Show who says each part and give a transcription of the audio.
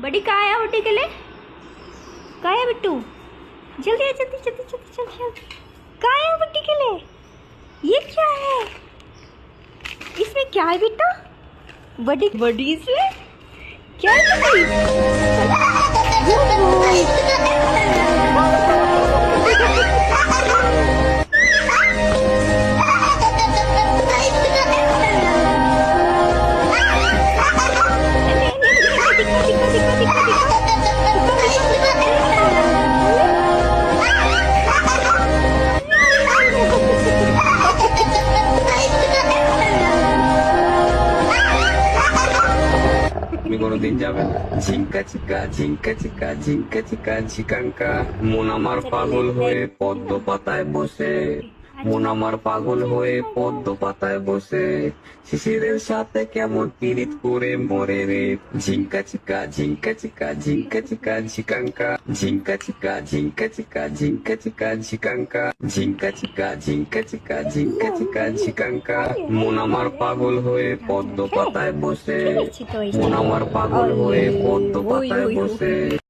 Speaker 1: बड़ी कहाँ है उठी के लिए? कहाँ है बिट्टू? जल्दी आ, जल्दी जल्दी जल्दी जल्दी जल्दी। कहाँ है बड्डी के लिए? ये क्या है? इसमें क्या है बेटा? बड़ी बड़ी इसमें क्या है बड़ी?
Speaker 2: আপনি কোনোদিন যাবেন? ঝিঙ্কা চিকা ঝিঙ্কা চিকা ঝিঙ্কা চিকা ঝিকাঙ্কা, মন আমার পাগল হয়ে পদ্ম পাতায় বসে, মন আমার পাগল হয়ে পদ্ম পাতায় বসে, শিশিরের সাথে কেমন পীড়িত করে মরে রে। ঝিঙ্কা চিকা ঝিঙ্কা চিকা ঝিঙ্কা চিকা ঝিকাঙ্কা, ঝিঙ্কা চিকা ঝিঙ্কা চিকা ঝিঙ্কা চিকা ঝিকাঙ্কা, ঝিঙ্কা চিকা ঝিঙ্কা চিকা ঝিঙ্কা চিকা ঝিকাঙ্কা, মন আমার পাগল হয়ে পদ্ম পাতায় বসে, মন আমার পাগল হয়ে পদ্ম পাতায় বসে।